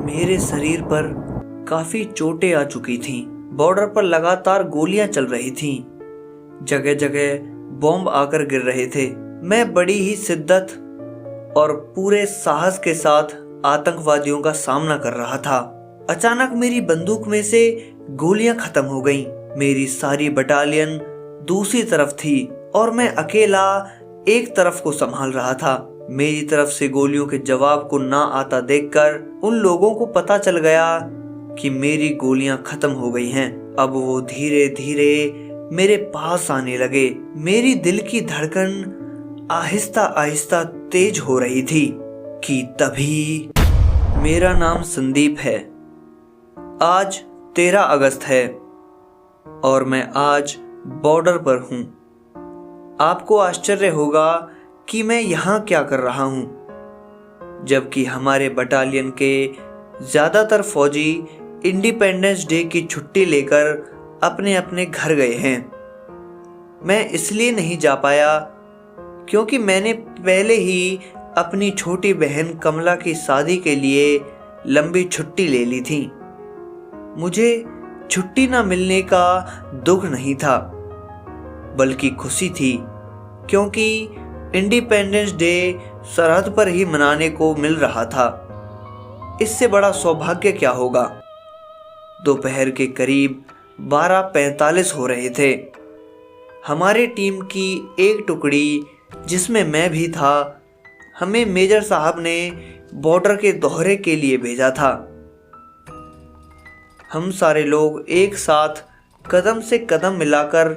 मेरे शरीर पर काफी चोटें आ चुकी थीं। बॉर्डर पर लगातार गोलियां चल रही थीं। जगह जगह बॉम्ब आकर गिर रहे थे। मैं बड़ी ही शिद्दत और पूरे साहस के साथ आतंकवादियों का सामना कर रहा था। अचानक मेरी बंदूक में से गोलियां खत्म हो गईं। मेरी सारी बटालियन दूसरी तरफ थी और मैं अकेला एक तरफ को संभाल रहा था। मेरी तरफ से गोलियों के जवाब को ना आता देखकर उन लोगों को पता चल गया कि मेरी गोलियां खत्म हो गई हैं। अब वो धीरे धीरे मेरे पास आने लगे। मेरी दिल की धड़कन आहिस्ता आहिस्ता तेज हो रही थी कि तभी मेरा नाम संदीप है। आज 13 अगस्त है और मैं आज बॉर्डर पर हूँ। आपको आश्चर्य होगा कि मैं यहाँ क्या कर रहा हूँ, जबकि हमारे बटालियन के ज़्यादातर फौजी इंडिपेंडेंस डे की छुट्टी लेकर अपने अपने घर गए हैं। मैं इसलिए नहीं जा पाया क्योंकि मैंने पहले ही अपनी छोटी बहन कमला की शादी के लिए लंबी छुट्टी ले ली थी। मुझे छुट्टी ना मिलने का दुख नहीं था, बल्कि खुशी थी, क्योंकि इंडिपेंडेंस डे सरहद पर ही मनाने को मिल रहा था। इससे बड़ा सौभाग्य क्या होगा। दोपहर के करीब 12:45 हो रहे थे। हमारे टीम की एक टुकड़ी, जिसमें मैं भी था, हमें मेजर साहब ने बॉर्डर के दौरे के लिए भेजा था। हम सारे लोग एक साथ कदम से कदम मिलाकर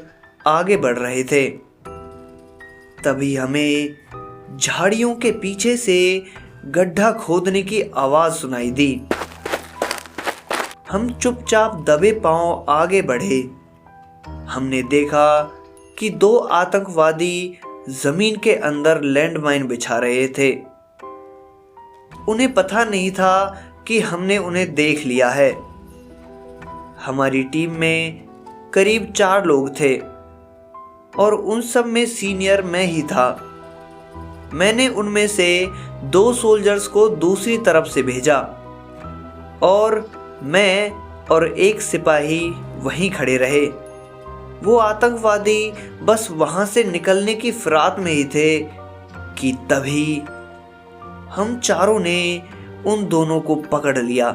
आगे बढ़ रहे थे। तभी हमें झाड़ियों के पीछे से गड्ढा खोदने की आवाज सुनाई दी। हम चुपचाप दबे पांव आगे बढ़े। हमने देखा कि 2 आतंकवादी जमीन के अंदर लैंडमाइन बिछा रहे थे। उन्हें पता नहीं था कि हमने उन्हें देख लिया है। हमारी टीम में करीब 4 लोग थे और उन सब में सीनियर मैं ही था। मैंने उनमें से 2 सोल्जर्स को दूसरी तरफ से भेजा और मैं और एक सिपाही वहीं खड़े रहे। वो आतंकवादी बस वहां से निकलने की फिराक में ही थे कि तभी हम चारों ने उन दोनों को पकड़ लिया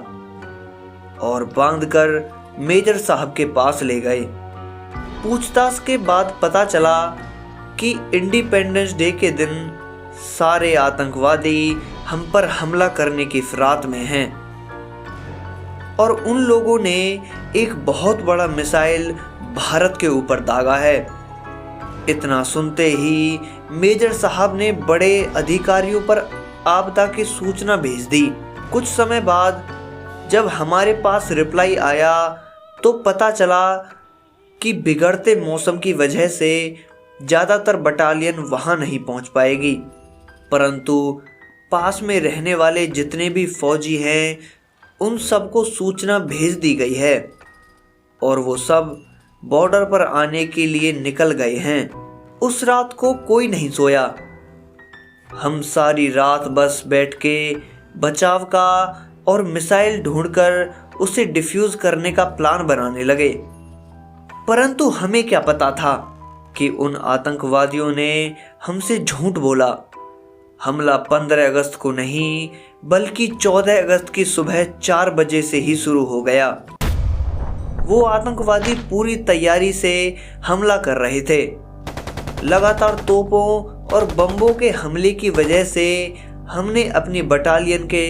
और बांधकर मेजर साहब के पास ले गए। पूछताछ के बाद पता चला कि इंडिपेंडेंस डे के दिन सारे आतंकवादी हम पर हमला करने की फिराक में हैं और उन लोगों ने एक बहुत बड़ा मिसाइल भारत के ऊपर दागा है। इतना सुनते ही मेजर साहब ने बड़े अधिकारियों पर आपदा की सूचना भेज दी। कुछ समय बाद जब हमारे पास रिप्लाई आया तो पता चला कि बिगड़ते मौसम की वजह से ज़्यादातर बटालियन वहां नहीं पहुंच पाएगी, परंतु पास में रहने वाले जितने भी फौजी हैं उन सबको सूचना भेज दी गई है और वो सब बॉर्डर पर आने के लिए निकल गए हैं। उस रात को कोई नहीं सोया। हम सारी रात बस बैठ के बचाव का और मिसाइल ढूंढकर उसे डिफ्यूज करने का प्लान बनाने लगे। परंतु हमें क्या पता था कि उन आतंकवादियों ने हमसे झूठ बोला। हमला 15 अगस्त को नहीं बल्कि 14 अगस्त की सुबह 4 बजे से ही शुरू हो गया। वो आतंकवादी पूरी तैयारी से हमला कर रहे थे। लगातार तोपों और बम्बों के हमले की वजह से हमने अपनी बटालियन के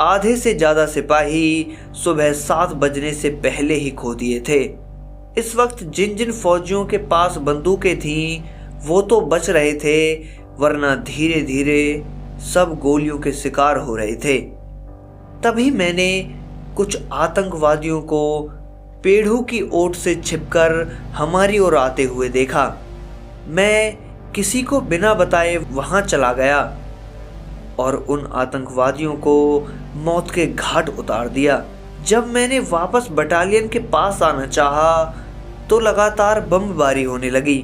आधे से ज़्यादा सिपाही सुबह 7 बजने से पहले ही खो दिए थे। इस वक्त जिन जिन फौजियों के पास बंदूकें थीं वो तो बच रहे थे, वरना धीरे धीरे सब गोलियों के शिकार हो रहे थे। तभी मैंने कुछ आतंकवादियों को पेड़ों की ओट से छिपकर हमारी ओर आते हुए देखा। मैं किसी को बिना बताए वहां चला गया और उन आतंकवादियों को मौत के घाट उतार दिया। जब मैंने वापस बटालियन के पास आना चाहा तो लगातार बमबारी होने लगी,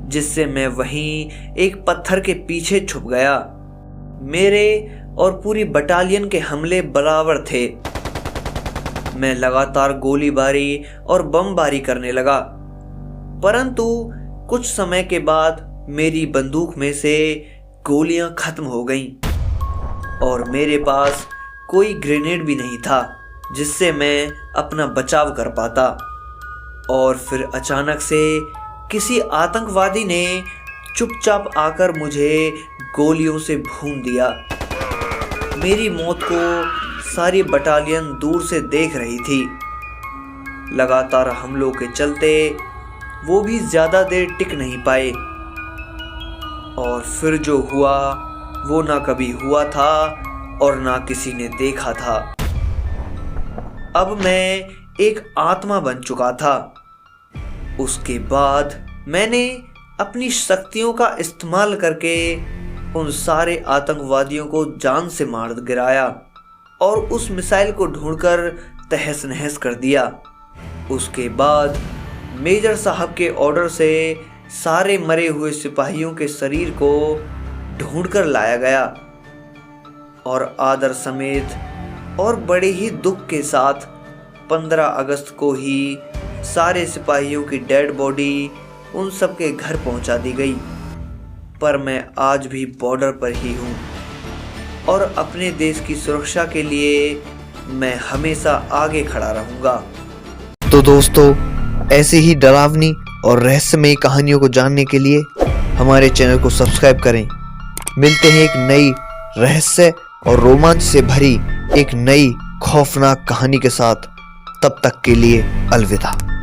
जिससे मैं वहीं एक पत्थर के पीछे छुप गया। मेरे और पूरी बटालियन के हमले बराबर थे। मैं लगातार गोलीबारी और बमबारी करने लगा, परंतु कुछ समय के बाद मेरी बंदूक में से गोलियां खत्म हो गईं और मेरे पास कोई ग्रेनेड भी नहीं था जिससे मैं अपना बचाव कर पाता। और फिर अचानक से किसी आतंकवादी ने चुपचाप आकर मुझे गोलियों से भून दिया। मेरी मौत को सारी बटालियन दूर से देख रही थी। लगातार हमलों के चलते वो भी ज्यादा देर टिक नहीं पाए और फिर जो हुआ वो ना कभी हुआ था और ना किसी ने देखा था। अब मैं एक आत्मा बन चुका था। उसके बाद मैंने अपनी शक्तियों का इस्तेमाल करके उन सारे आतंकवादियों को जान से मार गिराया और उस मिसाइल को ढूंढकर तहस नहस कर दिया। उसके बाद मेजर साहब के ऑर्डर से सारे मरे हुए सिपाहियों के शरीर को ढूंढकर लाया गया और आदर समेत और बड़े ही दुख के साथ 15 अगस्त को ही सारे सिपाहियों की डेड बॉडी उन सब के घर पहुंचा दी गई। पर मैं आज भी बॉर्डर पर ही हूं और अपने देश की सुरक्षा के लिए मैं हमेशा आगे खड़ा रहूंगा। तो दोस्तों, ऐसे ही डरावनी और रहस्यमयी कहानियों को जानने के लिए हमारे चैनल को सब्सक्राइब करें। मिलते हैं एक नई रहस्य और रोमांच से भरी एक नई खौफनाक कहानी के साथ। तब तक के लिए अलविदा।